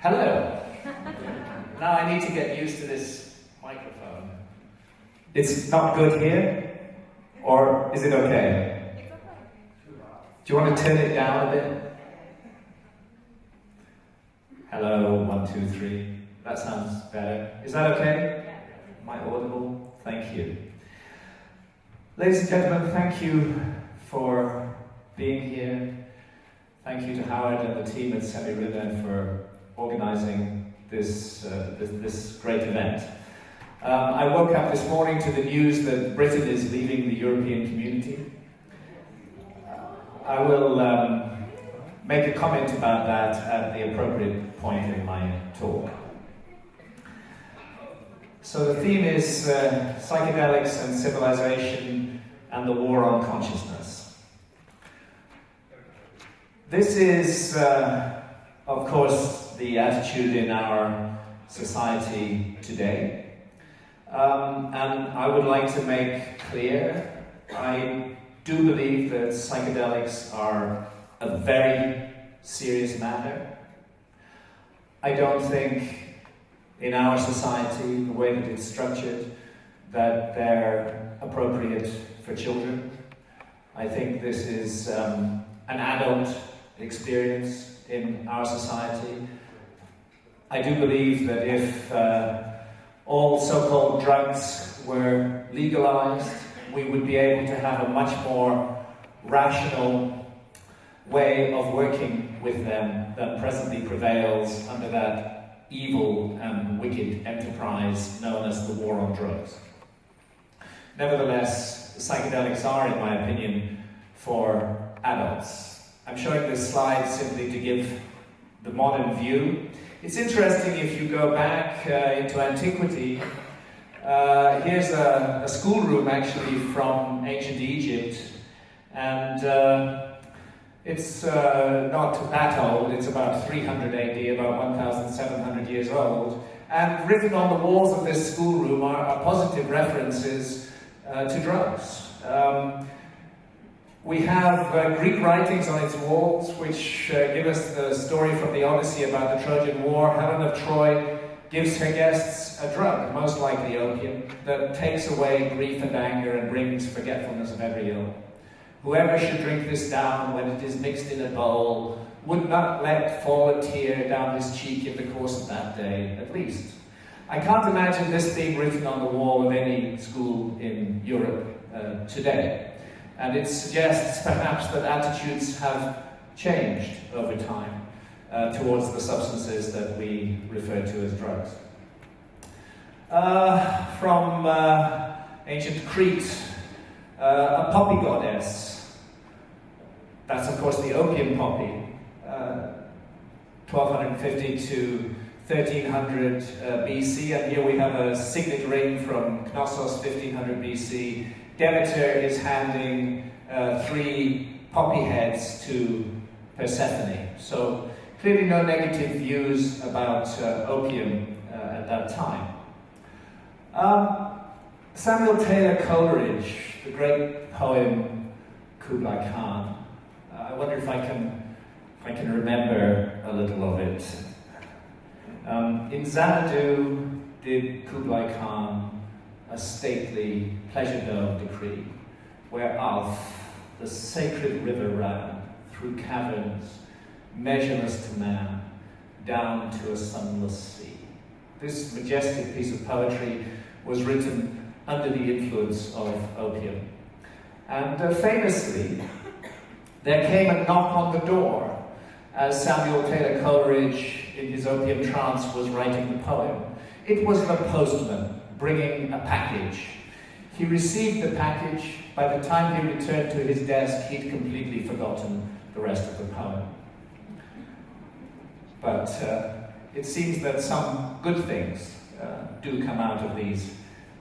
Hello. Now I need to get used to this microphone. It's not good here? Or is it okay? Do you want to turn it down a bit? Hello, 1, 2, 3. That sounds better. Is that okay? Am I audible? Thank you. Ladies and gentlemen, thank you for being here. Thank you to Howard and the team at Sumiruna for organising this great event. I woke up this morning to the news that Britain is leaving the European community. I will make a comment about that at the appropriate point in my talk. So the theme is psychedelics and civilization and the war on consciousness. This is, of course, the attitude in our society today. And I would like to make clear, I do believe that psychedelics are a very serious matter. I don't think in our society, the way that it's structured, that they're appropriate for children. I think this is an adult experience in our society. I do believe that if all so-called drugs were legalized, we would be able to have a much more rational way of working with them than presently prevails under that evil and wicked enterprise known as the war on drugs. Nevertheless, psychedelics are, in my opinion, for adults. I'm showing this slide simply to give the modern view. It's interesting if you go back into antiquity. Here's a schoolroom actually from ancient Egypt, and it's not that old. It's about 300 AD, about 1,700 years old. And written on the walls of this schoolroom are positive references to drugs. We have Greek writings on its walls which give us the story from the Odyssey about the Trojan War. Helen of Troy gives her guests a drug, most likely opium, that takes away grief and anger and brings forgetfulness of every ill. Whoever should drink this down when it is mixed in a bowl would not let fall a tear down his cheek in the course of that day, at least. I can't imagine this being written on the wall of any school in Europe today. And it suggests perhaps that attitudes have changed over time towards the substances that we refer to as drugs. From ancient Crete, a poppy goddess. That's of course the opium poppy. 1250 to 1300 BC, and here we have a signet ring from Knossos, 1500 BC. Demeter is handing 3 poppy heads to Persephone. So clearly no negative views about opium at that time. Samuel Taylor Coleridge, the great poem Kublai Khan. I wonder if I can remember a little of it. In Xanadu did Kublai Khan a stately pleasure-dome decree, where Alph, the sacred river, ran through caverns, measureless to man, down to a sunless sea. This majestic piece of poetry was written under the influence of opium. And famously, there came a knock on the door as Samuel Taylor Coleridge, in his opium trance, was writing the poem. It was the postman bringing a package. He received the package. By the time he returned to his desk, he'd completely forgotten the rest of the poem. But it seems that some good things do come out of these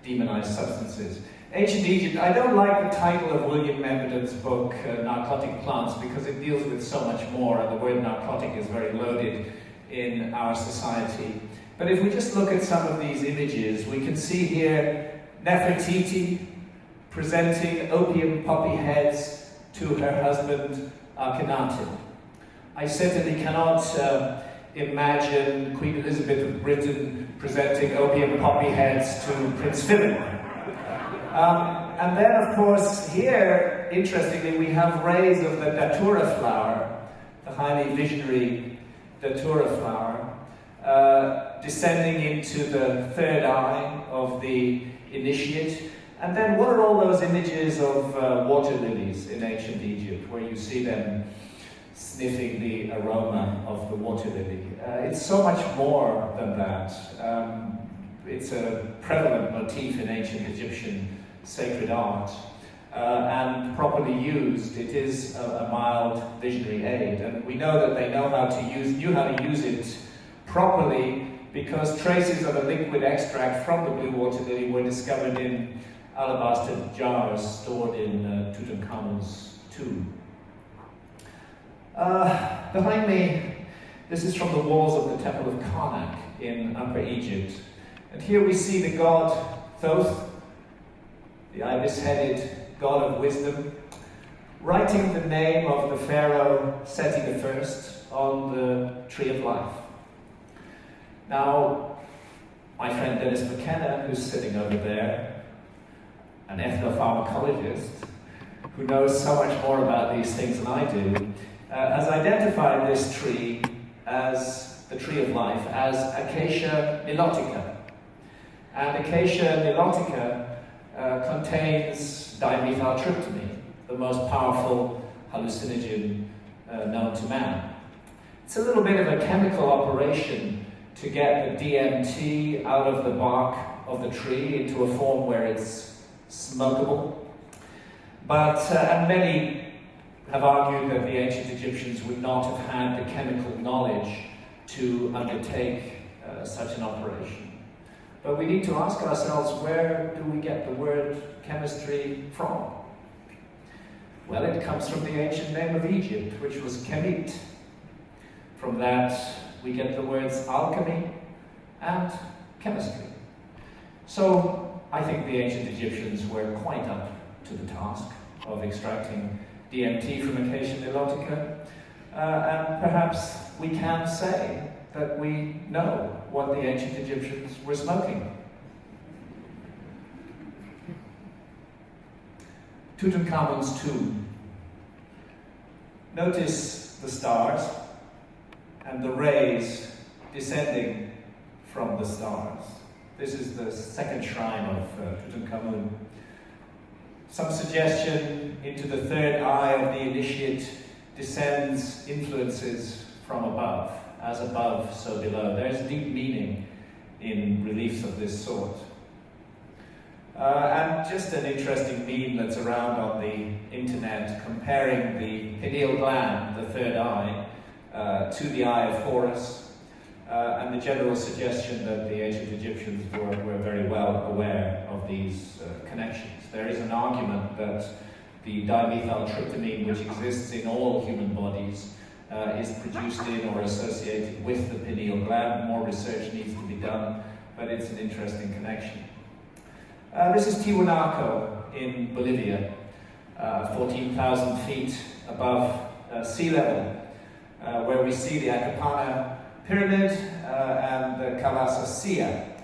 demonized substances. Ancient Egypt, I don't like the title of William Memberton's book, Narcotic Plants, because it deals with so much more, and the word narcotic is very loaded in our society. But if we just look at some of these images, we can see here Nefertiti presenting opium poppy heads to her husband Akhenaten. I certainly cannot imagine Queen Elizabeth of Britain presenting opium poppy heads to Prince Philip. And then, of course, here, interestingly, we have rays of the datura flower, the highly visionary datura flower, descending into the third eye of the initiate. And then what are all those images of water lilies in ancient Egypt, where you see them sniffing the aroma of the water lily? It's so much more than that. It's a prevalent motif in ancient Egyptian sacred art, and properly used, it is a mild visionary aid. And we know that they knew how to use it properly, because traces of a liquid extract from the blue water lily were discovered in alabaster jars stored in Tutankhamun's tomb. Behind me, this is from the walls of the Temple of Karnak in Upper Egypt. And here we see the god Thoth, the ibis-headed god of wisdom, writing the name of the pharaoh Seti I on the Tree of Life. Now, my friend Dennis McKenna, who's sitting over there, an ethnopharmacologist, who knows so much more about these things than I do, has identified this tree as the Tree of Life, as Acacia nilotica. And Acacia nilotica contains dimethyltryptamine, the most powerful hallucinogen known to man. It's a little bit of a chemical operation to get the DMT out of the bark of the tree into a form where it's smokable. But, and many have argued that the ancient Egyptians would not have had the chemical knowledge to undertake such an operation. But we need to ask ourselves, where do we get the word chemistry from? Well, it comes from the ancient name of Egypt, which was Kemet. From that, we get the words alchemy and chemistry. So, I think the ancient Egyptians were quite up to the task of extracting DMT from Acacia nilotica, and perhaps we can say that we know what the ancient Egyptians were smoking. Tutankhamun's tomb. Notice the stars and the rays descending from the stars. This is the second shrine of Tutankhamun. Some suggestion into the third eye of the initiate descends influences from above. As above, so below. There's deep meaning in reliefs of this sort. And just an interesting meme that's around on the internet, comparing the pineal gland, the third eye, to the eye of Horus, and the general suggestion that the ancient Egyptians were very well aware of these connections. There is an argument that the dimethyltryptamine, which exists in all human bodies, is produced in or associated with the pineal gland. More research needs to be done, but it's an interesting connection. This is Tiwanaku in Bolivia, 14,000 feet above sea level, where we see the Acapana Pyramid and the Kawasa Sia.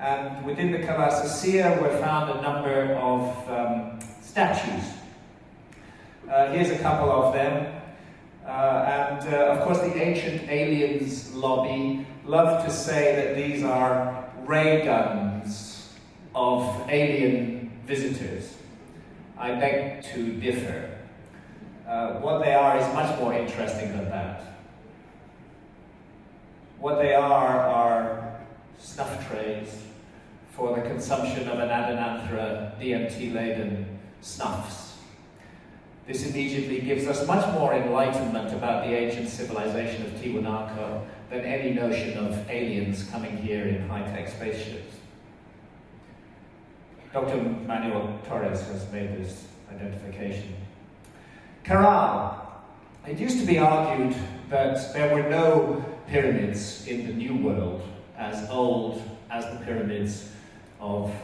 And within the Kawasa Sia were found a number of statues. Here's a couple of them. And of course the ancient aliens lobby love to say that these are ray guns of alien visitors. I beg to differ. What they are is much more interesting than that. What they are snuff trays for the consumption of an Adenanthera DMT-laden snuffs. This immediately gives us much more enlightenment about the ancient civilization of Tiwanaku than any notion of aliens coming here in high-tech spaceships. Dr. Manuel Torres has made this identification. Caral. It used to be argued that there were no pyramids in the New World as old as the pyramids of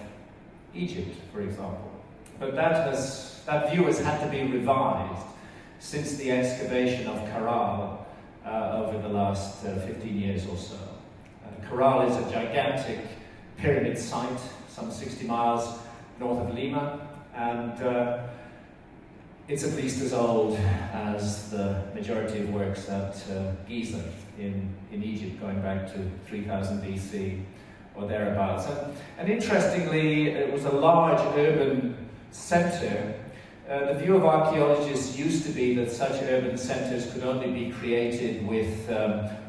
Egypt, for example. But that view has had to be revised since the excavation of Caral over the last 15 years or so. Caral is a gigantic pyramid site, some 60 miles north of Lima, and it's at least as old as the majority of works at Giza in Egypt, going back to 3000 BC or thereabouts. And interestingly, it was a large urban centre. The view of archaeologists used to be that such urban centres could only be created with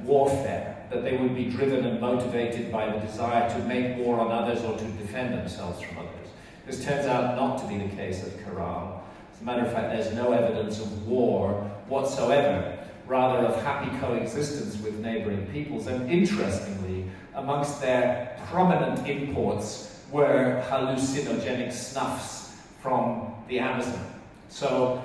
warfare, that they would be driven and motivated by the desire to make war on others or to defend themselves from others. This turns out not to be the case at Caral. As a matter of fact, there's no evidence of war whatsoever, rather of happy coexistence with neighbouring peoples. And interestingly, amongst their prominent imports were hallucinogenic snuffs from the Amazon. So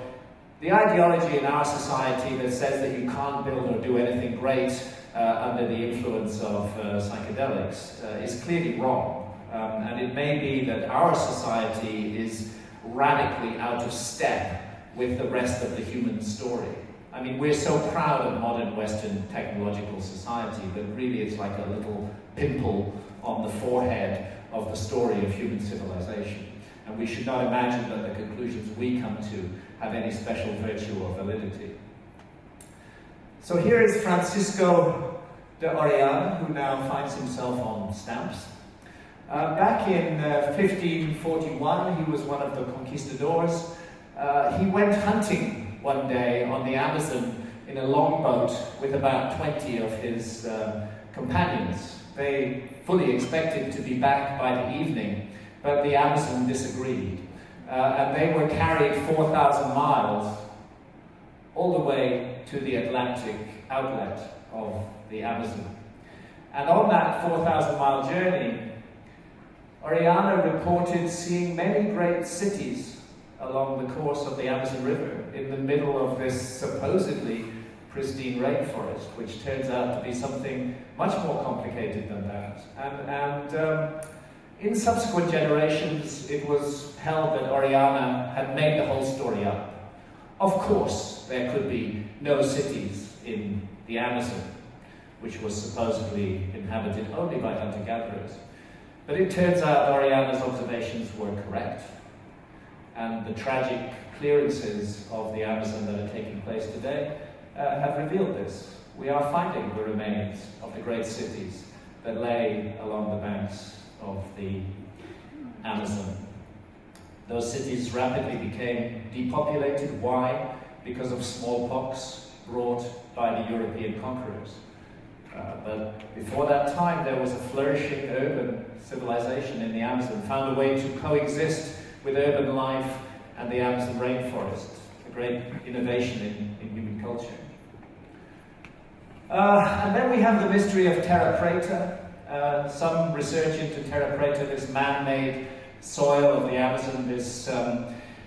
the ideology in our society that says that you can't build or do anything great under the influence of psychedelics is clearly wrong. And it may be that our society is radically out of step with the rest of the human story. I mean, we're so proud of modern Western technological society, but really it's like a little pimple on the forehead of the story of human civilization. And we should not imagine that the conclusions we come to have any special virtue or validity. So here is Francisco de Orellana, who now finds himself on stamps. Back in 1541, he was one of the conquistadors. He went hunting one day on the Amazon in a longboat with about 20 of his companions. They fully expected to be back by the evening, but the Amazon disagreed. And they were carried 4,000 miles all the way to the Atlantic outlet of the Amazon. And on that 4,000-mile journey, Orellana reported seeing many great cities along the course of the Amazon River in the middle of this supposedly pristine rainforest, which turns out to be something much more complicated than that. And in subsequent generations, it was held that Orellana had made the whole story up. Of course, there could be no cities in the Amazon, which was supposedly inhabited only by hunter-gatherers. But it turns out Orellana's observations were correct, and the tragic clearances of the Amazon that are taking place today have revealed this. We are finding the remains of the great cities that lay along the banks of the Amazon. Those cities rapidly became depopulated. Why? Because of smallpox brought by the European conquerors. But before that time, there was a flourishing urban civilization in the Amazon, found a way to coexist with urban life and the Amazon rainforest, a great innovation in human culture. And then we have the mystery of terra preta. Some research into terra preta, this man-made soil of the Amazon, this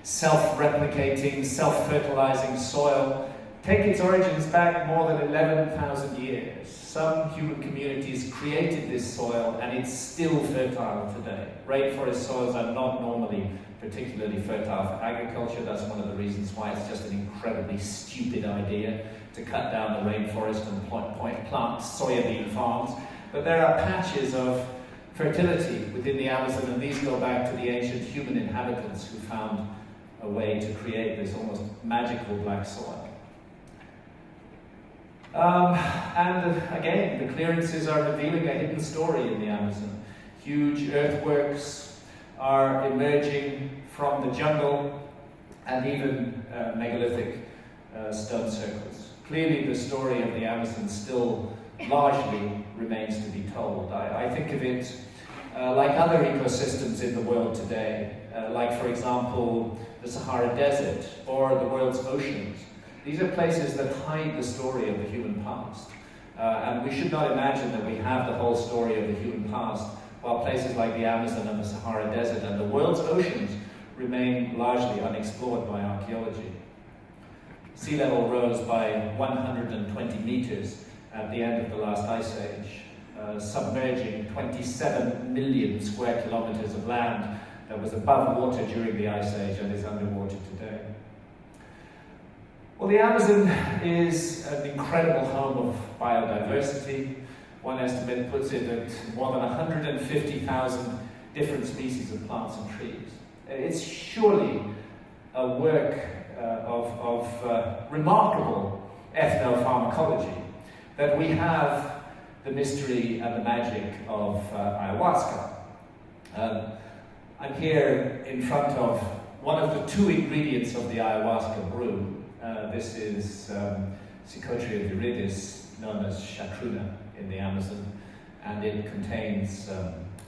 self-replicating, self-fertilizing soil, take its origins back more than 11,000 years. Some human communities created this soil and it's still fertile today. Rainforest soils are not normally particularly fertile for agriculture. That's one of the reasons why it's just an incredibly stupid idea to cut down the rainforest and plant soybean farms. But there are patches of fertility within the Amazon, and these go back to the ancient human inhabitants who found a way to create this almost magical black soil. And again, the clearances are revealing a hidden story in the Amazon. Huge earthworks are emerging from the jungle, and even megalithic stone circles. Clearly the story of the Amazon still largely remains to be told. I think of it like other ecosystems in the world today, like for example the Sahara Desert or the world's oceans. These are places that hide the story of the human past. And we should not imagine that we have the whole story of the human past, while places like the Amazon and the Sahara Desert and the world's oceans remain largely unexplored by archaeology. Sea level rose by 120 meters at the end of the last ice age, submerging 27 million square kilometers of land that was above water during the ice age and is underwater today. Well, the Amazon is an incredible home of biodiversity. One estimate puts it at more than 150,000 different species of plants and trees. It's surely a work of remarkable ethnopharmacology that we have the mystery and the magic of ayahuasca. I'm here in front of one of the two ingredients of the ayahuasca brew. This is Psychotria viridis, known as chacruna in the Amazon, and it contains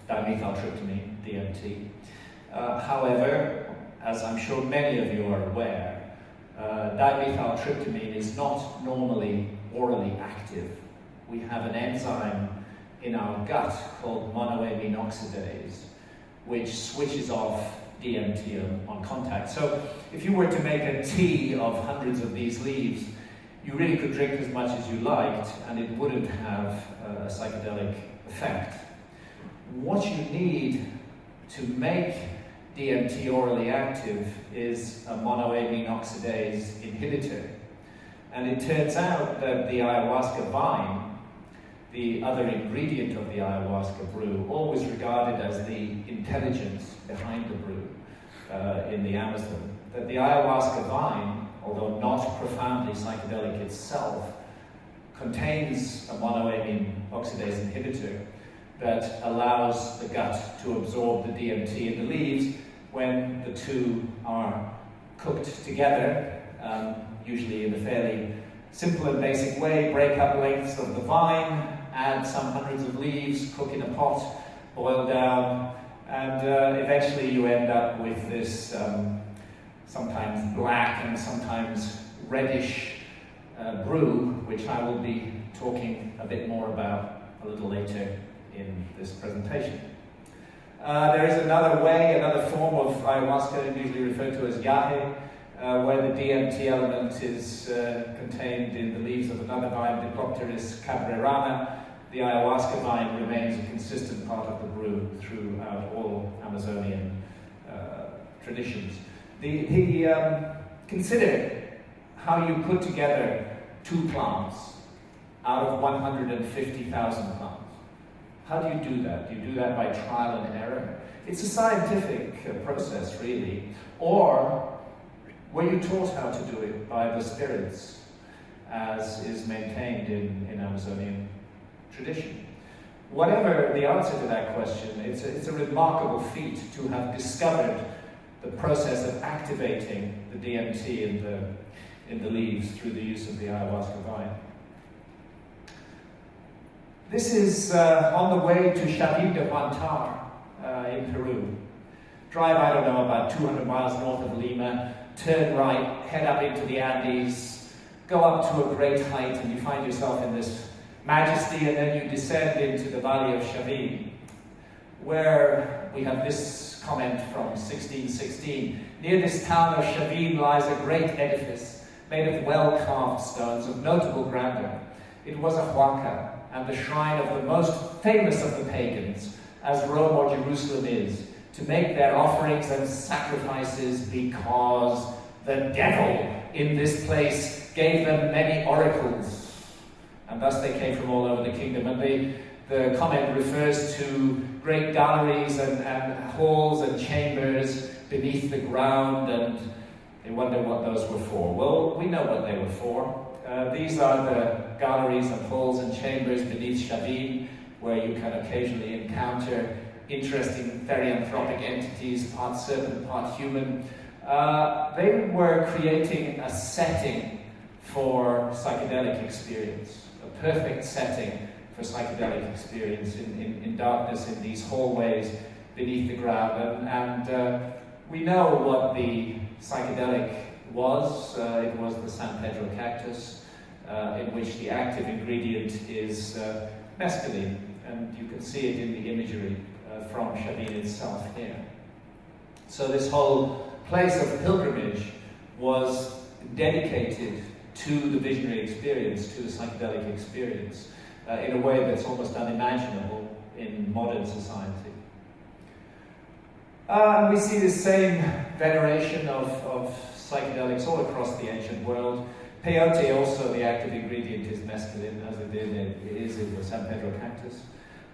dimethyltryptamine, DMT. However, as I'm sure many of you are aware, dimethyltryptamine is not normally orally active. We have an enzyme in our gut called monoamine oxidase, which switches off DMT on contact. So if you were to make a tea of hundreds of these leaves, you really could drink as much as you liked and it wouldn't have a psychedelic effect. What you need to make DMT orally active is a monoamine oxidase inhibitor. And it turns out that the ayahuasca vine, the other ingredient of the ayahuasca brew, always regarded as the intelligence behind the brew in the Amazon, that the ayahuasca vine, although not profoundly psychedelic itself, contains a monoamine oxidase inhibitor that allows the gut to absorb the DMT in the leaves when the two are cooked together, usually in a fairly simple and basic way. Break up lengths of the vine, add some hundreds of leaves, cook in a pot, boil down, and eventually you end up with this sometimes black and sometimes reddish brew, which I will be talking a bit more about a little later in this presentation. There is another way, another form of ayahuasca, usually referred to as yahe, where the DMT element is contained in the leaves of another vine, Diplopteris cabrerana. The ayahuasca vine remains a consistent part of the brew throughout all Amazonian traditions. Consider how you put together two plants out of 150,000 plants. How do you do that? Do you do that by trial and error? It's a scientific process, really. Or were you taught how to do it by the spirits, as is maintained in Amazonian tradition? Whatever the answer to that question, it's a remarkable feat to have discovered the process of activating the DMT in the leaves through the use of the ayahuasca vine. This is on the way to Chavin de Huantar in Peru. Drive, I don't know, about 200 miles north of Lima, turn right, head up into the Andes, go up to a great height, and you find yourself in this majesty, and then you descend into the valley of Chavin, where we have this comment from 1616. Near this town of Chavin lies a great edifice made of well-carved stones of notable grandeur. It was a huaca, and the shrine of the most famous of the pagans, as Rome or Jerusalem is, to make their offerings and sacrifices, because the devil in this place gave them many oracles, and thus they came from all over the kingdom. And the comment refers to great galleries and halls and chambers beneath the ground, and they wonder what those were for. Well, we know what they were for. These are the galleries and halls and chambers beneath Chavin, where you can occasionally encounter interesting therianthropic entities, part serpent, part human. They were creating a setting for psychedelic experience, a perfect setting for psychedelic experience in darkness, in these hallways beneath the ground. And we know what the psychedelic was. It was the San Pedro cactus, in which the active ingredient is mescaline, and you can see it in the imagery from Chavin itself here. So this whole place of pilgrimage was dedicated to the visionary experience, to the psychedelic experience, in a way that's almost unimaginable in modern society. We see the same veneration of psychedelics all across the ancient world. Peyote, also the active ingredient is mescaline, as it is in the San Pedro cactus.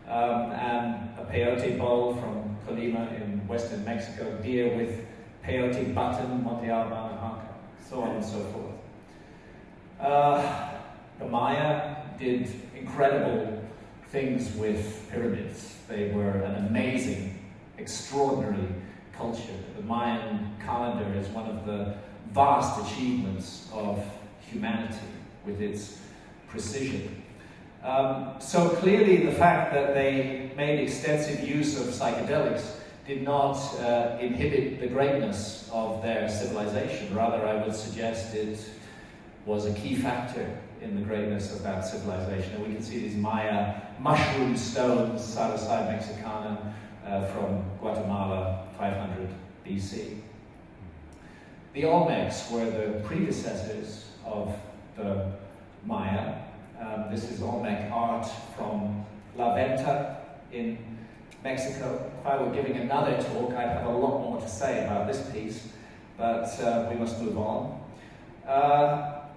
And a peyote bowl from Colima in western Mexico, deer with peyote button, Monte Alban and Hancock, so on and so forth. The Maya did incredible things with pyramids. They were an amazing, extraordinary culture. The Mayan calendar is one of the vast achievements of humanity with its precision. So clearly the fact that they made extensive use of psychedelics did not inhibit the greatness of their civilization. Rather, I would suggest it was a key factor in the greatness of that civilization. And we can see these Maya mushroom stones, Salazar Mexicana, from Guatemala, 500 BC. The Olmecs were the predecessors of the Maya. This is Olmec art from La Venta in Mexico. If I were giving another talk, I'd have a lot more to say about this piece, but we must move on.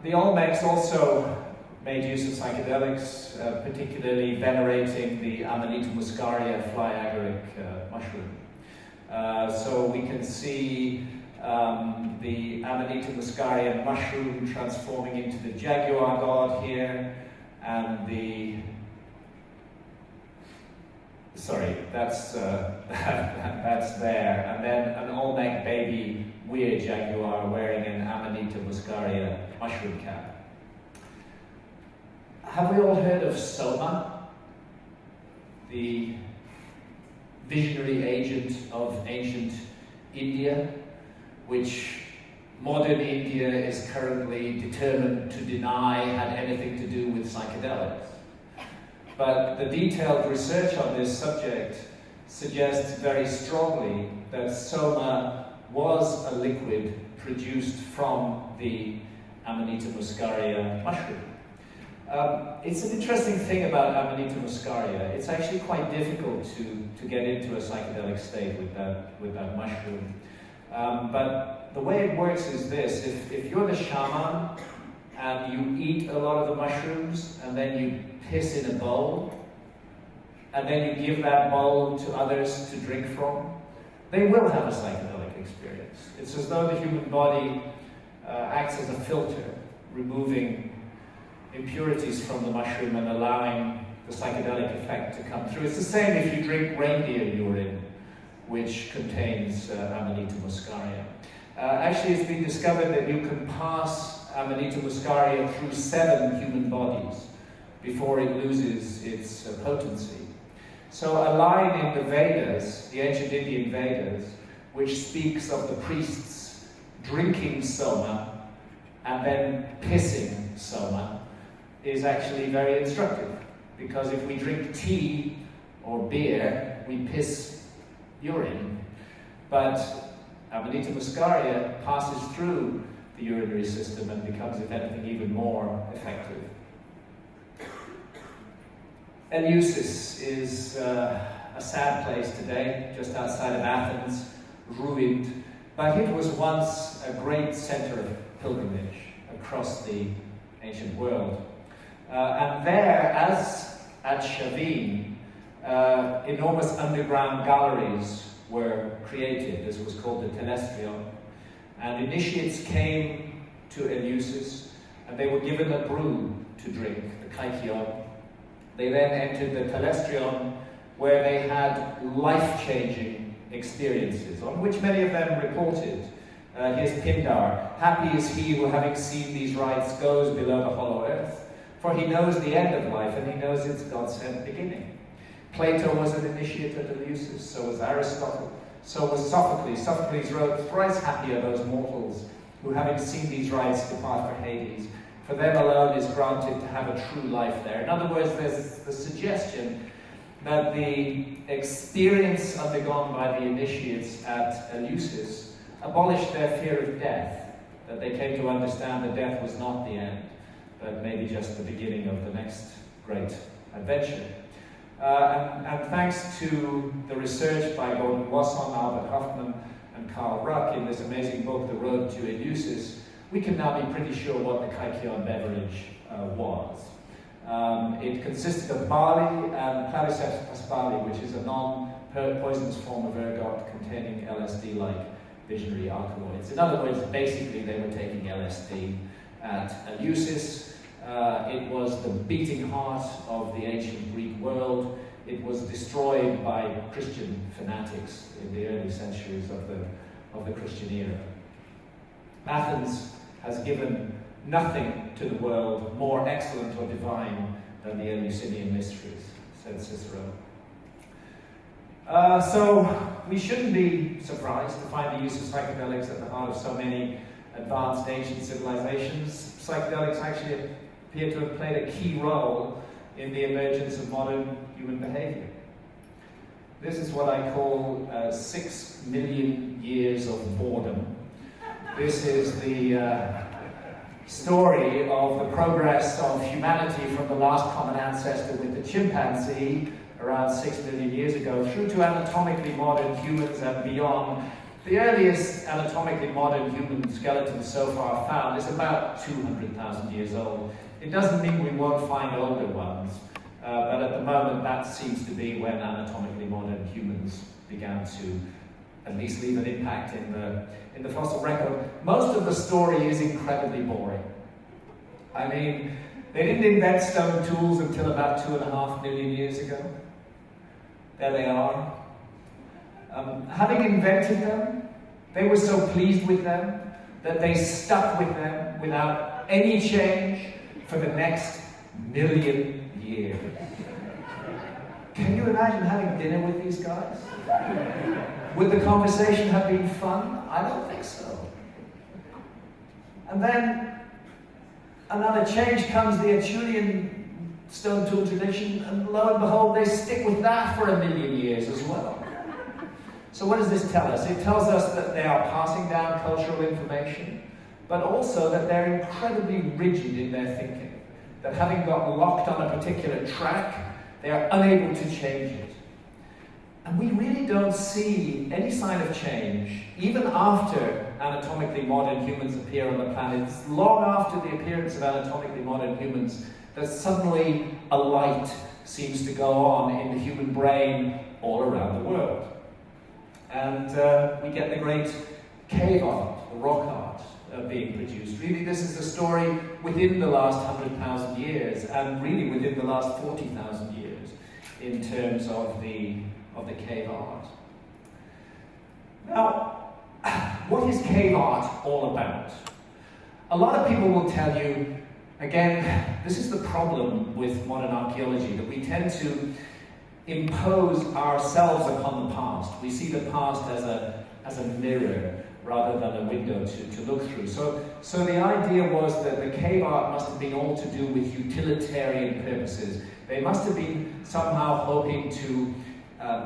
The Olmecs also made use of psychedelics, particularly venerating the Amanita muscaria fly agaric mushroom. So we can see the Amanita muscaria mushroom transforming into the jaguar god here, and that's there, and then an Olmec baby weird jaguar wearing an Amanita muscaria mushroom cap. Have we all heard of Soma, the visionary agent of ancient India, which modern India is currently determined to deny had anything to do with psychedelics? But the detailed research on this subject suggests very strongly that Soma was a liquid produced from the Amanita muscaria mushroom. It's an interesting thing about Amanita muscaria. It's actually quite difficult to get into a psychedelic state with that mushroom. But the way it works is this: if you're the shaman and you eat a lot of the mushrooms and then you piss in a bowl, and then you give that bowl to others to drink from, they will have a psychedelic experience. It's as though the human body acts as a filter, removing impurities from the mushroom and allowing the psychedelic effect to come through. It's the same if you drink reindeer urine, which contains Amanita muscaria. Actually, it's been discovered that you can pass Amanita muscaria through 7 human bodies before it loses its potency. So a line in the Vedas, the ancient Indian Vedas, which speaks of the priests drinking Soma and then pissing Soma, is actually very instructive. Because if we drink tea or beer, we piss urine. But Amanita muscaria passes through the urinary system and becomes, if anything, even more effective. Eleusis is a sad place today, just outside of Athens, ruined, but it was once a great center of pilgrimage across the ancient world. And there, as at Chavin, enormous underground galleries were created. This was called the Telestrion. And initiates came to Eleusis, and they were given a brew to drink, the Kaikion. They then entered the Telestrion, where they had life-changing experiences, on which many of them reported. Here's Pindar: "Happy is he who, having seen these rites, goes below the hollow earth, for he knows the end of life, and he knows its God-sent beginning." Plato was an initiate at Eleusis, so was Aristotle, so was Sophocles. Sophocles wrote, "Thrice happy are those mortals who, having seen these rites, depart for Hades. For them alone is granted to have a true life there." In other words, there's the suggestion that the experience undergone by the initiates at Eleusis abolished their fear of death, that they came to understand that death was not the end, but maybe just the beginning of the next great adventure. And thanks to the research by Gordon Wasson, Albert Hoffman, and Carl Ruck in this amazing book, The Road to Eleusis, we can now be pretty sure what the Kaikion beverage was. It consisted of barley and Claviceps paspali, which is a non-poisonous form of ergot containing LSD-like visionary alkaloids. In other words, basically they were taking LSD at Eleusis. It was the beating heart of the ancient Greek world. It was destroyed by Christian fanatics in the early centuries of the Christian era. Athens has given nothing to the world more excellent or divine than the Eleusinian Mysteries, said Cicero. So we shouldn't be surprised to find the use of psychedelics at the heart of so many advanced ancient civilizations. Psychedelics actually appear to have played a key role in the emergence of modern human behavior. This is what I call 6 million years of boredom. This is the story of the progress of humanity from the last common ancestor with the chimpanzee around 6 million years ago through to anatomically modern humans and beyond. The earliest anatomically modern human skeleton so far found is about 200,000 years old. It doesn't mean we won't find older ones, but at the moment that seems to be when anatomically modern humans began to at least leave an impact in the fossil record. Most of the story is incredibly boring. I mean, they didn't invent stone tools until about 2.5 million years ago. There they are. Having invented them, they were so pleased with them that they stuck with them without any change for the next million years. Can you imagine having dinner with these guys? Would the conversation have been fun? I don't think so. And then another change comes, the Acheulean stone tool tradition, and lo and behold, they stick with that for 1 million years as well. So what does this tell us? It tells us that they are passing down cultural information, but also that they're incredibly rigid in their thinking, that having got locked on a particular track, they are unable to change it. And we really don't see any sign of change, even after anatomically modern humans appear on the planet. It's long after the appearance of anatomically modern humans that suddenly a light seems to go on in the human brain all around the world. And we get the great cave art, the rock art being produced. Really, this is the story within the last 100,000 years, and really within the last 40,000 years, in terms of the cave art. Now, what is cave art all about? A lot of people will tell you, again, this is the problem with modern archaeology, that we tend to impose ourselves upon the past. We see the past as a mirror rather than a window to look through. So the idea was that the cave art must have been all to do with utilitarian purposes. They must have been somehow hoping to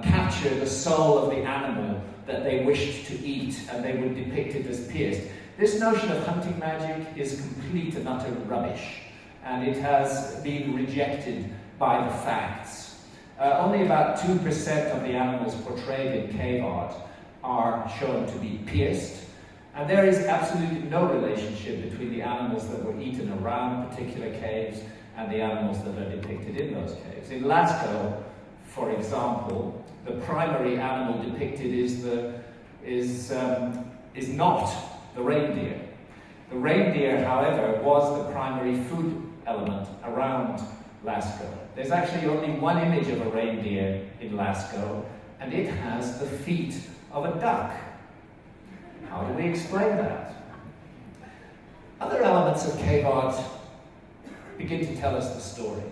capture the soul of the animal that they wished to eat, and they were depicted as pierced. This notion of hunting magic is complete and utter rubbish, and it has been rejected by the facts. Only about 2% of the animals portrayed in cave art are shown to be pierced, and there is absolutely no relationship between the animals that were eaten around particular caves and the animals that are depicted in those caves. In Lascaux, for example, the primary animal depicted is not the reindeer. The reindeer, however, was the primary food element around Lascaux. There's actually only one image of a reindeer in Lascaux, and it has the feet of a duck. How do we explain that? Other elements of cave art begin to tell us the story.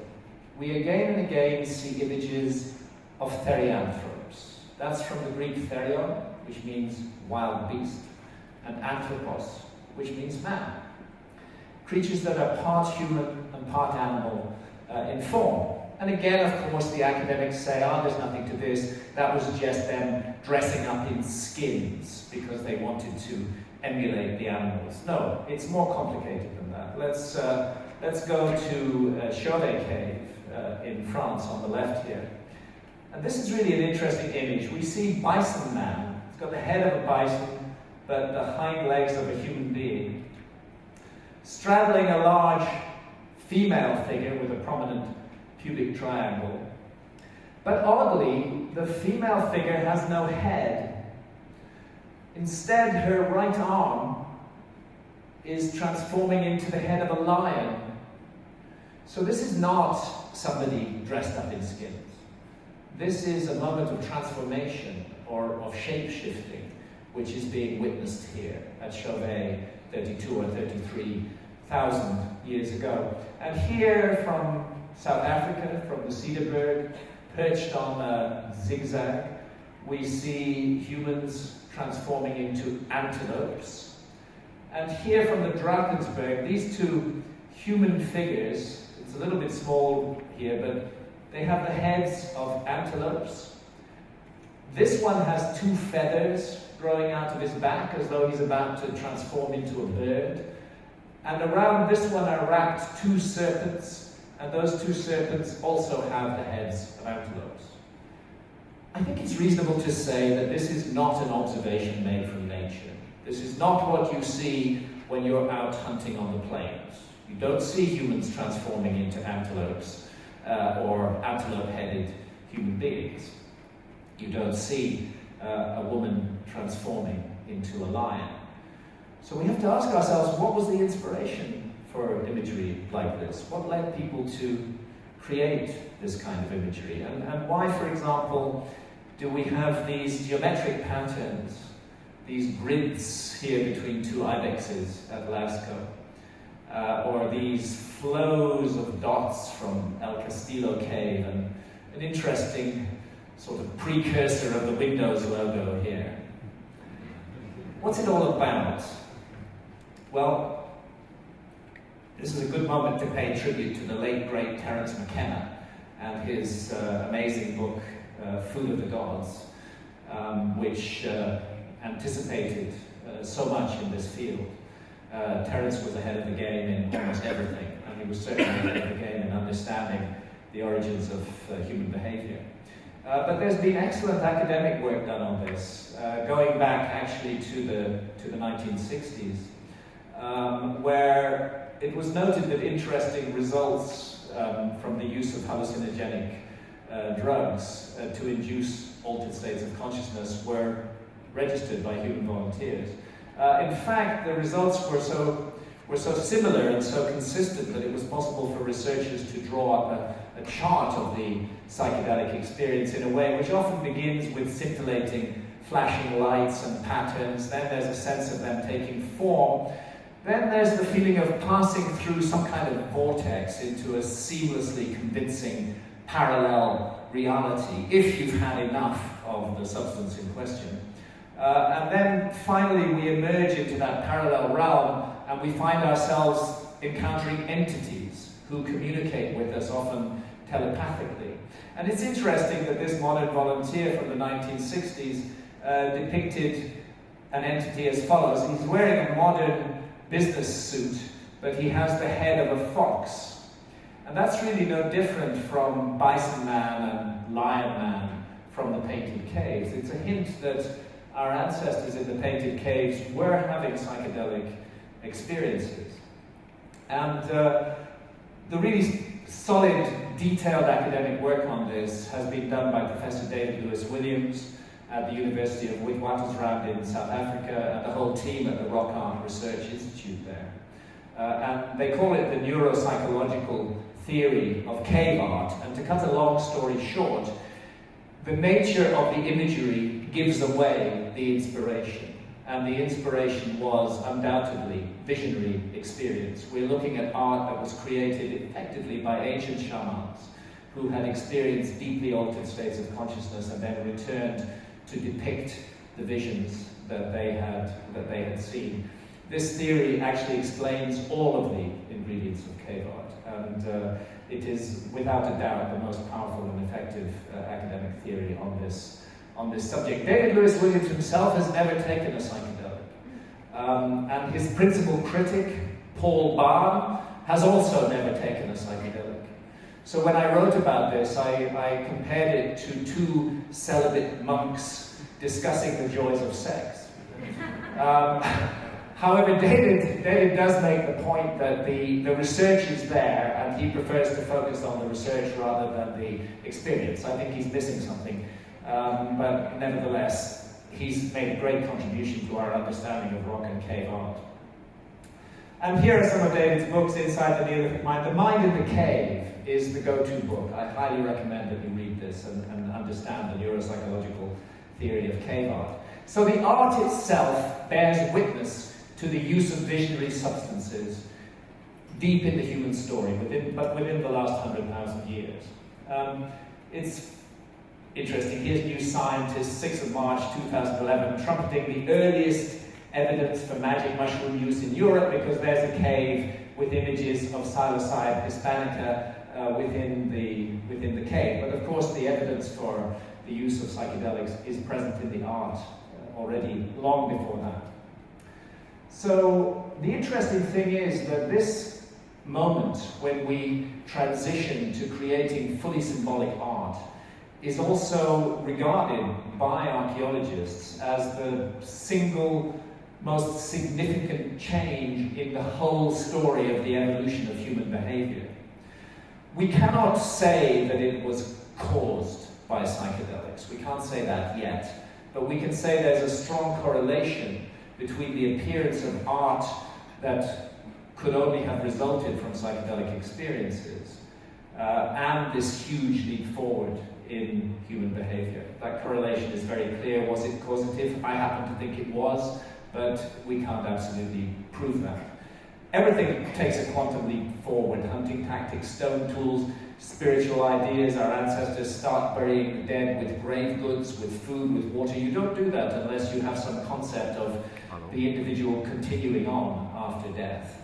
We again and again see images of therianthropes. That's from the Greek therion, which means wild beast, and anthropos, which means man. Creatures that are part human and part animal in form. And again, of course, the academics say, there's nothing to this. That was just them dressing up in skins because they wanted to emulate the animals. No, it's more complicated than that. Let's go to Chauvet Cave in France on the left here. And this is really an interesting image. We see Bison Man. It's got the head of a bison, but the hind legs of a human being. straddling a large female figure with a prominent pubic triangle. But oddly, the female figure has no head. Instead, her right arm is transforming into the head of a lion. So this is not somebody dressed up in skins. This is a moment of transformation or of shape-shifting, which is being witnessed here at Chavin 32 or 33,000 years ago. And here from South Africa, from the Cederberg, perched on a zigzag, we see humans transforming into antelopes. And here from the Drakensberg, these two human figures, it's a little bit small here, but they have the heads of antelopes. This one has two feathers growing out of his back as though he's about to transform into a bird. And around this one are wrapped two serpents, and those two serpents also have the heads of antelopes. I think it's reasonable to say that this is not an observation made from nature. This is not what you see when you're out hunting on the plains. You don't see humans transforming into antelopes or antelope-headed human beings. You don't see a woman transforming into a lion. So we have to ask ourselves, what was the inspiration for imagery like this? What led people to create this kind of imagery? And why, for example, do we have these geometric patterns, these grids here between two ibexes at Lascaux, or these flows of dots from El Castillo Cave, and an interesting sort of precursor of the Windows logo here? What's it all about? Well, this is a good moment to pay tribute to the late, great Terence McKenna and his amazing book, Food of the Gods, which anticipated so much in this field. Terence was ahead of the game in almost everything, and he was certainly ahead of the game in understanding the origins of human behavior. But there's been excellent academic work done on this, going back actually to the 1960s, where it was noted that interesting results from the use of hallucinogenic drugs to induce altered states of consciousness were registered by human volunteers. In fact, the results were so similar and so consistent that it was possible for researchers to draw up a chart of the psychedelic experience in a way which often begins with scintillating flashing lights and patterns. Then there's a sense of them taking form. Then there's the feeling of passing through some kind of vortex into a seamlessly convincing parallel reality, if you've had enough of the substance in question. And then finally we emerge into that parallel realm, and we find ourselves encountering entities who communicate with us, often telepathically. And it's interesting that this modern volunteer from the 1960s depicted an entity as follows. He's wearing a modern business suit, but he has the head of a fox. And that's really no different from Bison Man and Lion Man from the Painted Caves. It's a hint that our ancestors in the Painted Caves were having psychedelic experiences. And the really solid, detailed academic work on this has been done by Professor David Lewis-Williams at the University of Witwatersrand in South Africa, and the whole team at the Rock Art Research Institute there. And they call it the Neuropsychological Theory of Cave Art. And to cut a long story short, the nature of the imagery gives away the inspiration. And the inspiration was undoubtedly visionary experience. We're looking at art that was created effectively by ancient shamans who had experienced deeply altered states of consciousness and then returned to depict the visions that they had seen. This theory actually explains all of the ingredients of cave art, and it is without a doubt the most powerful and effective academic theory on this subject. David Lewis-Williams himself has never taken a psychedelic, and his principal critic, Paul Barn, has also never taken a psychedelic. So when I wrote about this, I compared it to two celibate monks discussing the joys of sex. However, David does make the point that the research is there, and he prefers to focus on the research rather than the experience. I think he's missing something, but nevertheless, he's made a great contribution to our understanding of rock and cave art. And here are some of David's books inside the Neolithic Mind. The Mind in the Cave is the go-to book. I highly recommend that you read this and understand the neuropsychological theory of cave art. So the art itself bears witness to the use of visionary substances deep in the human story, but within the last 100,000 years. It's interesting. Here's New Scientist, 6th of March 2011, trumpeting the earliest evidence for magic mushroom use in Europe, because there's a cave with images of Psilocybe hispanica within the cave. But of course, the evidence for the use of psychedelics is present in the art already long before that. So the interesting thing is that this moment when we transition to creating fully symbolic art is also regarded by archaeologists as the single most significant change in the whole story of the evolution of human behavior. We cannot say that it was caused by psychedelics. We can't say that yet. But we can say there's a strong correlation between the appearance of art that could only have resulted from psychedelic experiences and this huge leap forward in human behavior. That correlation is very clear. Was it causative? I happen to think it was, but we can't absolutely prove that. Everything takes a quantum leap forward. Hunting tactics, stone tools, spiritual ideas. Our ancestors start burying the dead with grave goods, with food, with water. You don't do that unless you have some concept of the individual continuing on after death.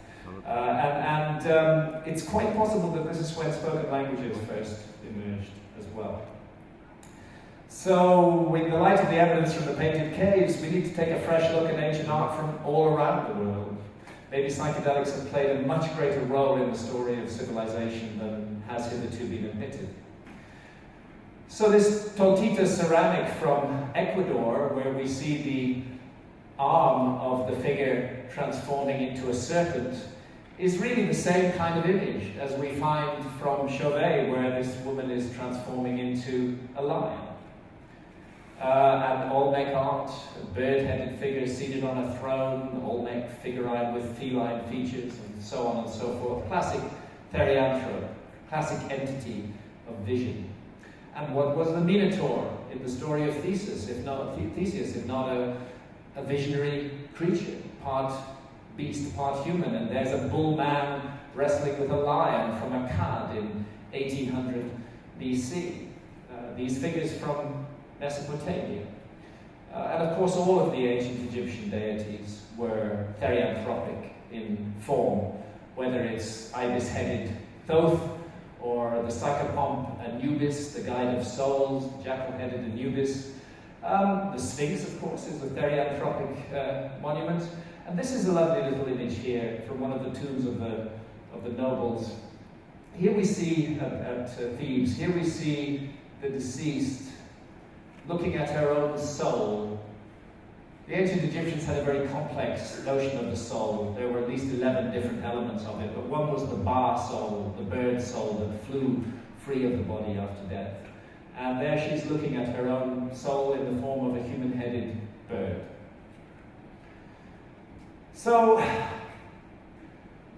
It's quite possible that this is when spoken languages first emerged as well. So, in the light of the evidence from the painted caves, we need to take a fresh look at ancient art from all around the world. Maybe psychedelics have played a much greater role in the story of civilization than has hitherto been admitted. So this Toltita ceramic from Ecuador, where we see the arm of the figure transforming into a serpent, is really the same kind of image as we find from Chauvet, where this woman is transforming into a lion. And Olmec art, a bird-headed figure seated on a throne, Olmec figurine with feline features, and so on and so forth. Classic Therianthrope, classic entity of vision. And what was the Minotaur in the story of Theseus, if not a visionary creature, part beast, part human? And there's a bull man wrestling with a lion from Akkad in 1800 BC. These figures from Mesopotamia. And of course, all of the ancient Egyptian deities were therianthropic in form, whether it's ibis-headed Thoth, or the psychopomp Anubis, the guide of souls, jackal-headed Anubis. The Sphinx, of course, is a therianthropic monument. And this is a lovely little image here from one of the tombs of the nobles. Here we see, at Thebes, here we see the deceased looking at her own soul. The ancient Egyptians had a very complex notion of the soul. There were at least 11 different elements of it, but one was the Ba soul, the bird soul that flew free of the body after death. And there she's looking at her own soul in the form of a human-headed bird. So,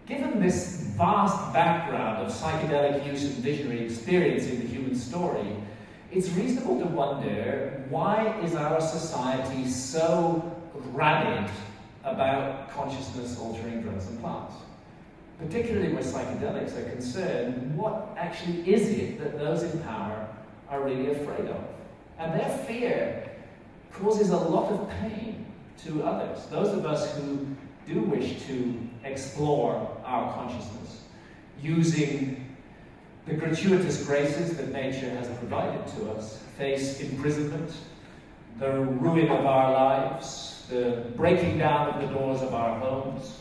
given this vast background of psychedelic use and visionary experience in the human story, it's reasonable to wonder, why is our society so rabid about consciousness-altering drugs and plants? Particularly where psychedelics are concerned, what actually is it that those in power are really afraid of? And their fear causes a lot of pain to others, those of us who do wish to explore our consciousness using the gratuitous graces that nature has provided to us, face imprisonment, the ruin of our lives, the breaking down of the doors of our homes,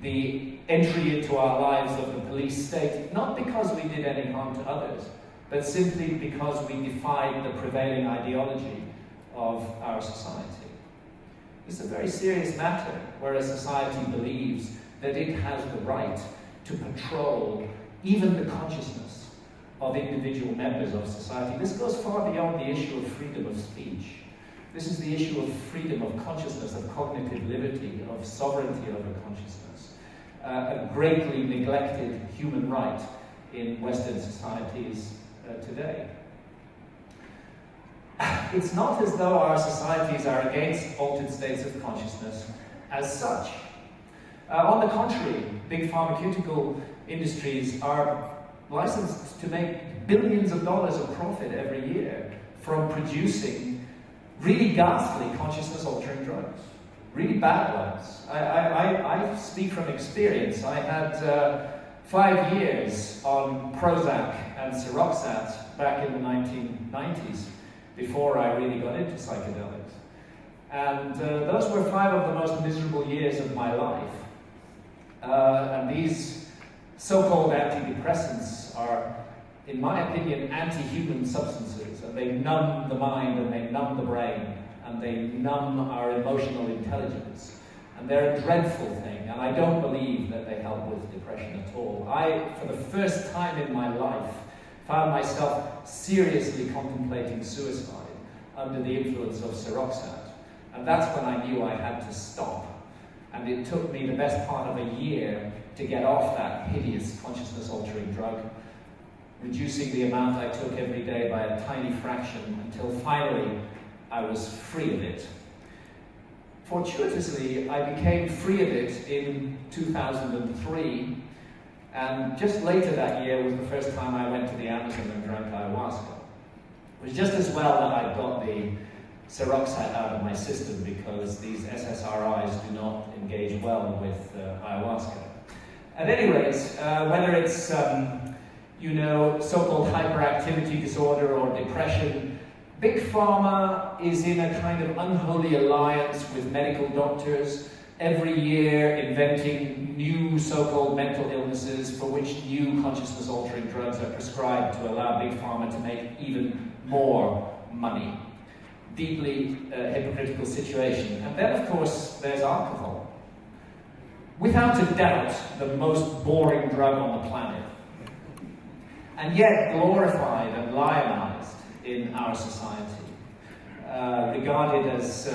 the entry into our lives of the police state, not because we did any harm to others, but simply because we defied the prevailing ideology of our society. It's a very serious matter where a society believes that it has the right to control even the consciousness of individual members of society. This goes far beyond the issue of freedom of speech. This is the issue of freedom of consciousness, of cognitive liberty, of sovereignty over consciousness. A greatly neglected human right in Western societies today. It's not as though our societies are against altered states of consciousness as such. On the contrary, big pharmaceutical industries are licensed to make billions of dollars of profit every year from producing really ghastly consciousness-altering drugs, really bad ones. I speak from experience. I had 5 years on Prozac and Siroxat back in the 1990s, before I really got into psychedelics. And those were 5 of the most miserable years of my life. And these so-called antidepressants are, in my opinion, anti-human substances, and they numb the mind, and they numb the brain, and they numb our emotional intelligence. And they're a dreadful thing, and I don't believe that they help with depression at all. I, for the first time in my life, found myself seriously contemplating suicide under the influence of Siroxat. And that's when I knew I had to stop. And it took me the best part of a year to get off that hideous consciousness-altering drug, reducing the amount I took every day by a tiny fraction until finally I was free of it. Fortuitously, I became free of it in 2003, and just later that year was the first time I went to the Amazon and drank ayahuasca. It was just as well that I got the Siroxat out of my system, because these SSRIs do not engage well with ayahuasca. At any rate, whether it's so-called hyperactivity disorder or depression, Big Pharma is in a kind of unholy alliance with medical doctors, every year inventing new so-called mental illnesses for which new consciousness-altering drugs are prescribed to allow Big Pharma to make even more money. Deeply hypocritical situation. And then, of course, there's alcohol. Without a doubt, the most boring drug on the planet. And yet glorified and lionized in our society. Regarded as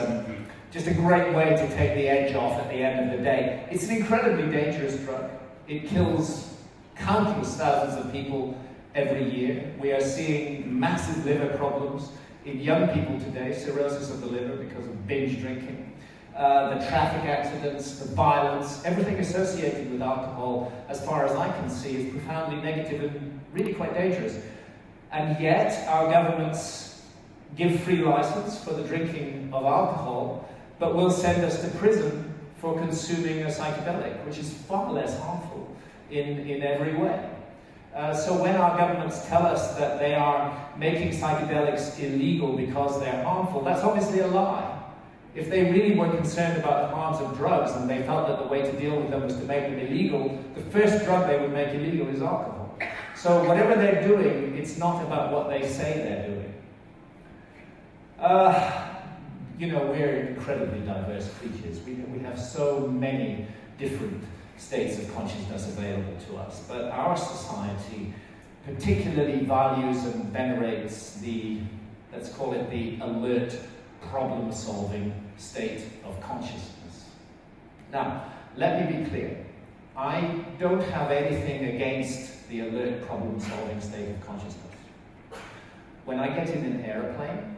just a great way to take the edge off at the end of the day. It's an incredibly dangerous drug. It kills countless thousands of people every year. We are seeing massive liver problems in young people today, cirrhosis of the liver because of binge drinking, the traffic accidents, the violence, everything associated with alcohol, as far as I can see, is profoundly negative and really quite dangerous. And yet, our governments give free license for the drinking of alcohol, but will send us to prison for consuming a psychedelic, which is far less harmful in every way. So when our governments tell us that they are making psychedelics illegal because they're harmful, that's obviously a lie. If they really were concerned about the harms of drugs and they felt that the way to deal with them was to make them illegal, the first drug they would make illegal is alcohol. So whatever they're doing, it's not about what they say they're doing. We're incredibly diverse creatures. We have so many different states of consciousness available to us. But our society particularly values and venerates the, let's call it the alert, problem-solving state of consciousness. Now, let me be clear. I don't have anything against the alert, problem-solving state of consciousness. When I get in an airplane,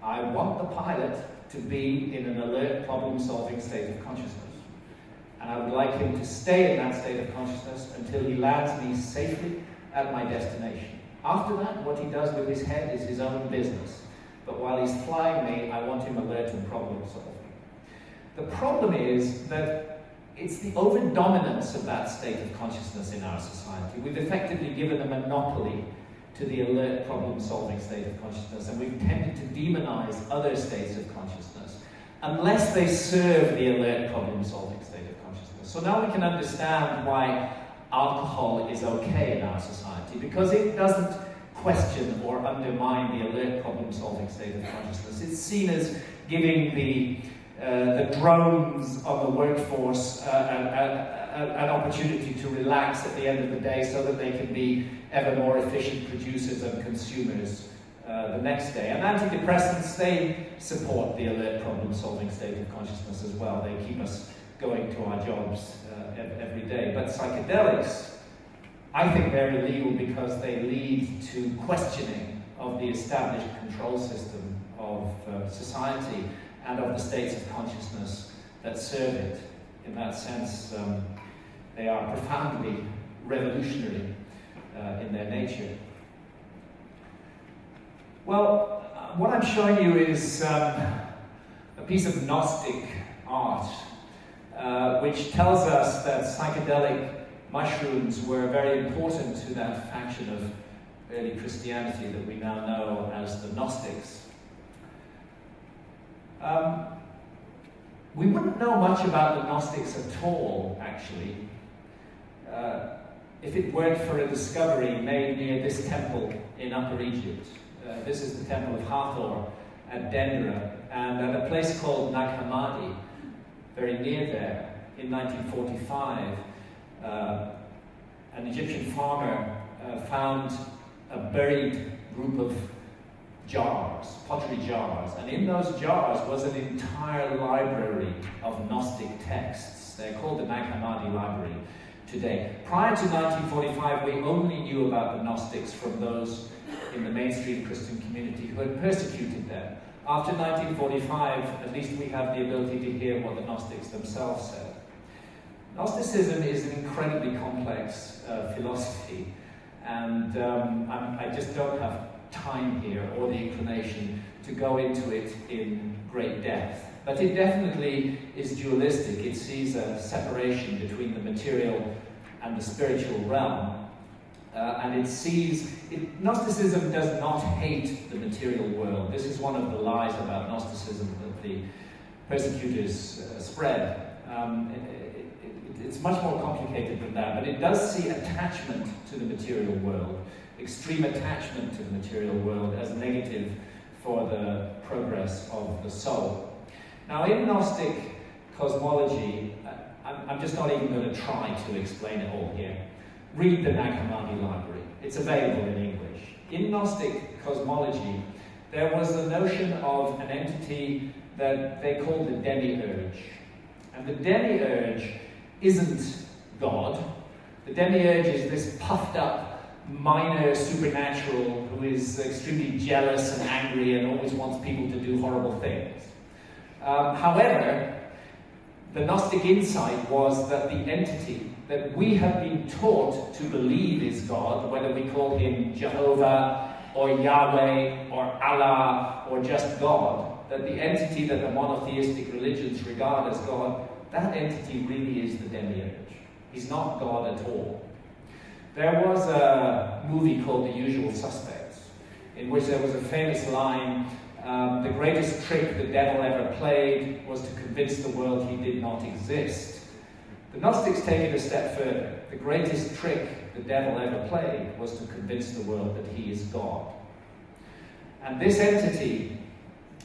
I want the pilot to be in an alert, problem-solving state of consciousness. And I would like him to stay in that state of consciousness until he lands me safely at my destination. After that, what he does with his head is his own business. But while he's flying me, I want him alert and problem-solving. The problem is that it's the over-dominance of that state of consciousness in our society. We've effectively given a monopoly to the alert, problem-solving state of consciousness, and we've tended to demonize other states of consciousness unless they serve the alert, problem-solving state of consciousness. So now we can understand why alcohol is okay in our society, because it doesn't question or undermine the alert, problem-solving state of consciousness. It's seen as giving the the drones of the workforce an opportunity to relax at the end of the day so that they can be ever more efficient producers and consumers the next day. And antidepressants, they support the alert problem-solving state of consciousness as well. They keep us going to our jobs every day. But psychedelics, I think they're illegal because they lead to questioning of the established control system of society and of the states of consciousness that serve it. In that sense, they are profoundly revolutionary in their nature. Well, what I'm showing you is a piece of Gnostic art which tells us that psychedelic mushrooms were very important to that faction of early Christianity that we now know as the Gnostics. We wouldn't know much about the Gnostics at all, actually, if it weren't for a discovery made near this temple in Upper Egypt. This is the temple of Hathor at Dendera, and at a place called Nag Hammadi, very near there, in 1945, an Egyptian farmer found a buried group of jars, pottery jars, and in those jars was an entire library of Gnostic texts. They're called the Nag Hammadi Library today. Prior to 1945, we only knew about the Gnostics from those in the mainstream Christian community who had persecuted them. After 1945, at least we have the ability to hear what the Gnostics themselves said. Gnosticism is an incredibly complex philosophy, and I just don't have time here or the inclination to go into it in great depth. But it definitely is dualistic. It sees a separation between the material and the spiritual realm. And it sees, Gnosticism does not hate the material world. This is one of the lies about Gnosticism that the persecutors spread. It's much more complicated than that, but it does see attachment to the material world, extreme attachment to the material world as negative for the progress of the soul. Now, in Gnostic cosmology, I'm just not even going to try to explain it all here. Read the Nag Hammadi Library. It's available in English. In Gnostic cosmology, there was the notion of an entity that they called the Demiurge. And the Demiurge isn't God. The Demiurge is this puffed up minor supernatural who is extremely jealous and angry and always wants people to do horrible things. However, the Gnostic insight was that the entity that we have been taught to believe is God, whether we call him Jehovah or Yahweh or Allah or just God, that the entity that the monotheistic religions regard as God, that entity really is the Demiurge. He's not God at all. There was a movie called The Usual Suspects, in which there was a famous line, the greatest trick the devil ever played was to convince the world he did not exist. The Gnostics take it a step further. The greatest trick the devil ever played was to convince the world that he is God. And this entity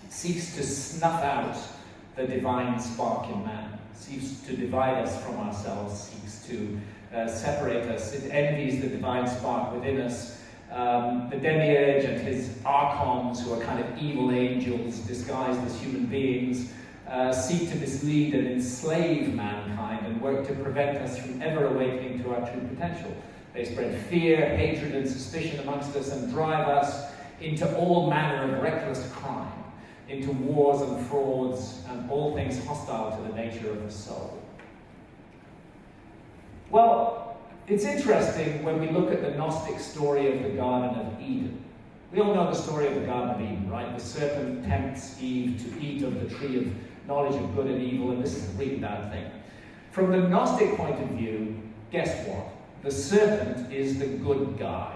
seeks to snuff out the divine spark in man, seeks to divide us from ourselves, seeks to separate us. It envies the divine spark within us. The Demiurge and his archons, who are kind of evil angels disguised as human beings, seek to mislead and enslave mankind and work to prevent us from ever awakening to our true potential. They spread fear, hatred, and suspicion amongst us and drive us into all manner of reckless crime, into wars and frauds and all things hostile to the nature of the soul. Well, it's interesting when we look at the Gnostic story of the Garden of Eden. We all know the story of the Garden of Eden, right? The serpent tempts Eve to eat of the tree of knowledge of good and evil, and this is a really bad thing. From the Gnostic point of view, guess what? The serpent is the good guy.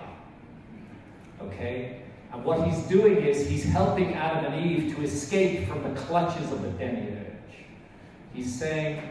Okay? And what he's doing is he's helping Adam and Eve to escape from the clutches of the Demiurge. He's saying,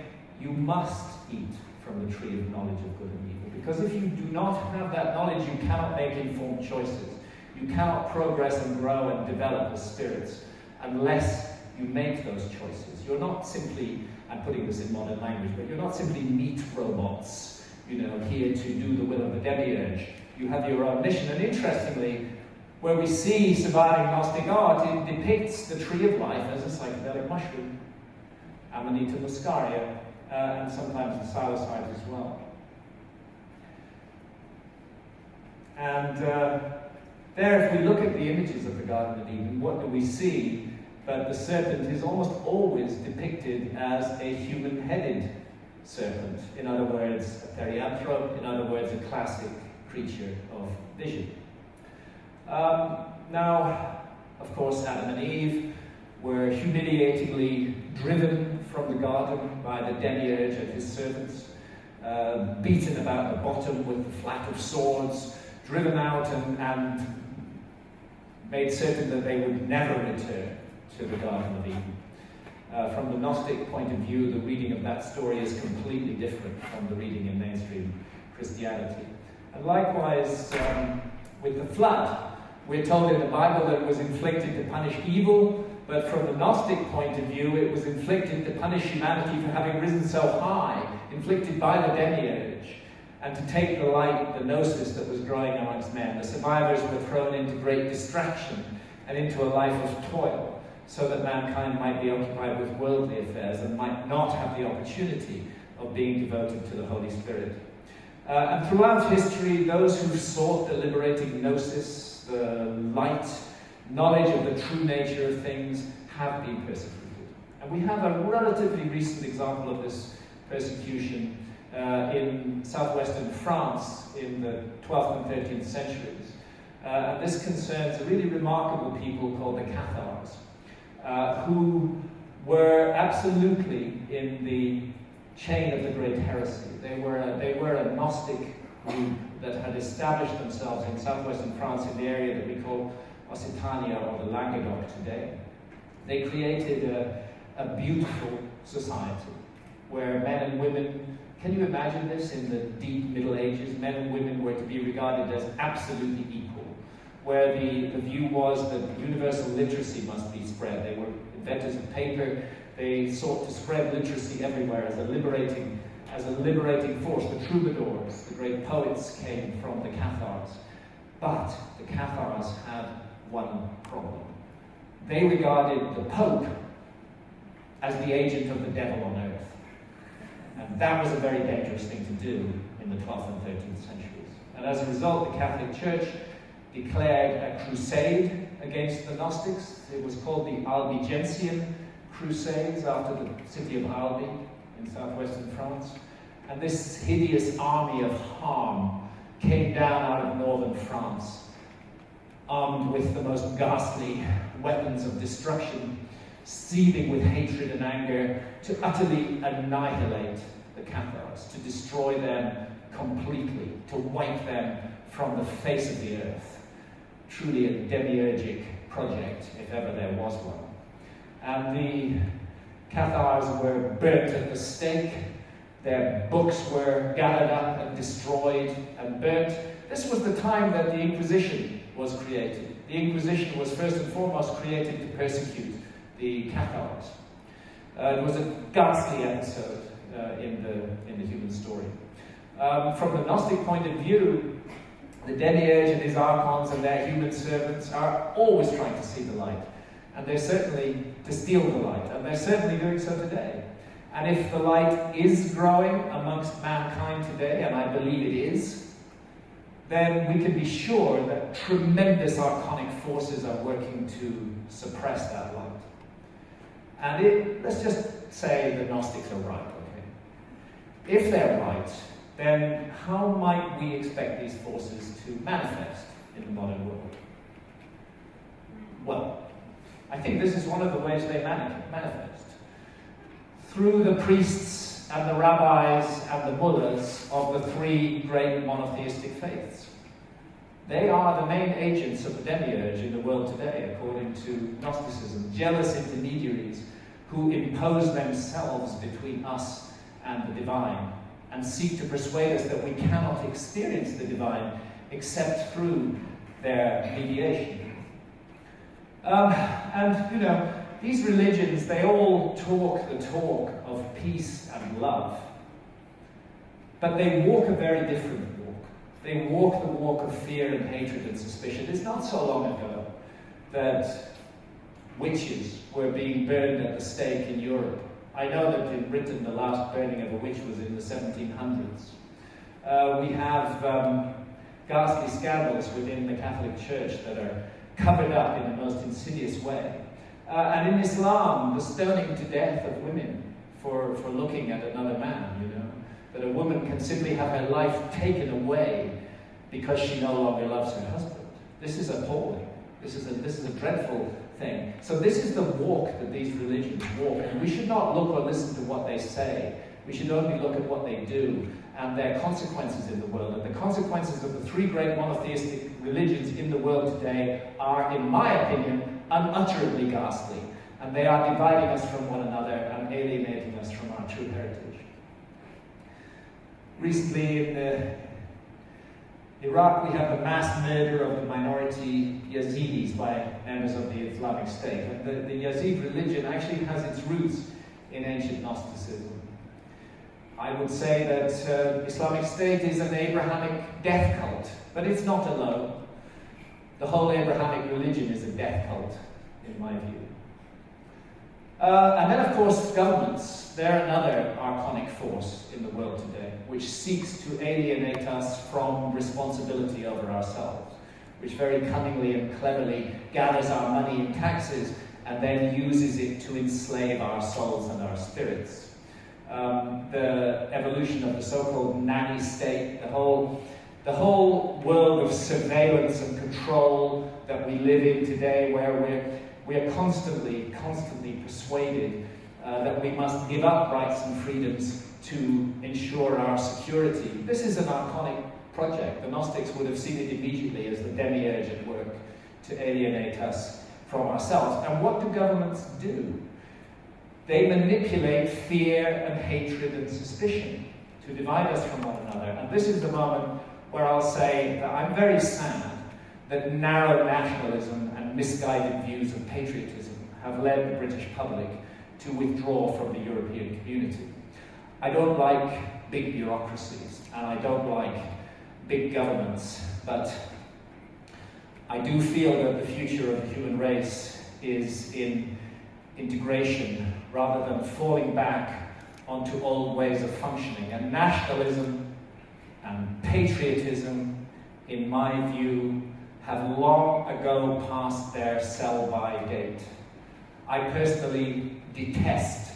you must eat from the tree of knowledge of good and evil. Because if you do not have that knowledge, you cannot make informed choices. You cannot progress and grow and develop as spirits unless you you make those choices. You're not simply, I'm putting this in modern language, but you're not simply meat robots, here to do the will of the Demiurge. You have your own mission. And interestingly, where we see surviving Gnostic art, it depicts the tree of life as a psychedelic mushroom, Amanita muscaria, and sometimes the psilocybe as well. And there, if we look at the images of the Garden of Eden, what do we see? But the serpent is almost always depicted as a human-headed serpent. In other words, a therianthrope, in other words, a classic creature of vision. Now, of course, Adam and Eve were humiliatingly driven from the garden by the Demiurge and his servants, beaten about the bottom with the flat of swords, driven out and made certain that they would never return to the Garden of Eden. From the Gnostic point of view, the reading of that story is completely different from the reading in mainstream Christianity. And likewise, with the flood, we're told in the Bible that it was inflicted to punish evil, but from the Gnostic point of view, it was inflicted to punish humanity for having risen so high, inflicted by the Demiurge, and to take the light, the gnosis that was growing amongst men. The survivors were thrown into great distraction and into a life of toil, so that mankind might be occupied with worldly affairs and might not have the opportunity of being devoted to the Holy Spirit. And throughout history, those who sought the liberating gnosis, the light, knowledge of the true nature of things, have been persecuted. And we have a relatively recent example of this persecution in southwestern France in the 12th and 13th centuries. And this concerns a really remarkable people called the Cathars, who were absolutely in the chain of the Great Heresy. They were a Gnostic group that had established themselves in southwestern France in the area that we call Occitania or the Languedoc today. They created a beautiful society where men and women, can you imagine this in the deep Middle Ages? Men and women were to be regarded as absolutely equal, where the view was that universal literacy must be spread. They were inventors of paper. They sought to spread literacy everywhere as a liberating force. The troubadours, the great poets, came from the Cathars. But the Cathars had one problem. They regarded the Pope as the agent of the devil on earth. And that was a very dangerous thing to do in the 12th and 13th centuries. And as a result, the Catholic Church declared a crusade against the Gnostics. It was called the Albigensian Crusades, after the city of Albi in southwestern France. And this hideous army of harm came down out of northern France, armed with the most ghastly weapons of destruction, seething with hatred and anger, to utterly annihilate the Cathars, to destroy them completely, to wipe them from the face of the earth. Truly a demiurgic project, if ever there was one. And the Cathars were burnt at the stake. Their books were gathered up and destroyed and burnt. This was the time that the Inquisition was created. The Inquisition was first and foremost created to persecute the Cathars. It was a ghastly episode in the human story. From the Gnostic point of view, the Demiurge and his archons and their human servants are always trying to see the light. And they're certainly to steal the light, and they're certainly doing so today. And if the light is growing amongst mankind today, and I believe it is, then we can be sure that tremendous arconic forces are working to suppress that light. And let's just say the Gnostics are right, okay? If they're right, then how might we expect these forces to manifest in the modern world? Well, I think this is one of the ways they manifest. Through the priests and the rabbis and the mullahs of the three great monotheistic faiths. They are the main agents of the Demiurge in the world today, according to Gnosticism. Jealous intermediaries who impose themselves between us and the divine and seek to persuade us that we cannot experience the divine except through their mediation. these religions, they all talk the talk of peace and love, but they walk a very different walk. They walk the walk of fear and hatred and suspicion. It's not so long ago that witches were being burned at the stake in Europe. I know that in Britain the last burning of a witch was in the 1700s. We have ghastly scandals within the Catholic Church that are covered up in the most insidious way. And in Islam, the stoning to death of women for looking at another man, you know, that a woman can simply have her life taken away because she no longer loves her husband. This is appalling. This is a dreadful thing. So this is the walk that these religions walk, and we should not look or listen to what they say. We should only look at what they do and their consequences in the world. And the consequences of the three great monotheistic religions in the world today are, in my opinion, unutterably ghastly. And they are dividing us from one another and alienating us from our true heritage. Recently in Iraq, we have the mass murder of the minority Yazidis by members of the Islamic State. And the Yazid religion actually has its roots in ancient Gnosticism. I would say that Islamic State is an Abrahamic death cult, but it's not alone. The whole Abrahamic religion is a death cult, in my view. And then, of course, governments. They're another arconic force in the world today, which seeks to alienate us from responsibility over ourselves, which very cunningly and cleverly gathers our money in taxes and then uses it to enslave our souls and our spirits. The evolution of the so-called nanny state, the whole world of surveillance and control that we live in today, where we're constantly persuaded that we must give up rights and freedoms to ensure our security. This is an arconic project. The Gnostics would have seen it immediately as the Demiurge at work to alienate us from ourselves. And what do governments do? They manipulate fear and hatred and suspicion to divide us from one another. And this is the moment where I'll say that I'm very sad that narrow nationalism and misguided views of patriotism have led the British public to withdraw from the European community. I don't like big bureaucracies, and I don't like big governments, but I do feel that the future of the human race is in integration rather than falling back onto old ways of functioning. And nationalism and patriotism, in my view, have long ago passed their sell-by date. I personally detest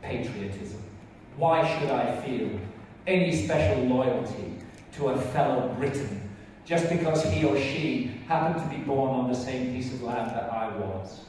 patriotism. Why should I feel any special loyalty to a fellow Briton just because he or she happened to be born on the same piece of land that I was?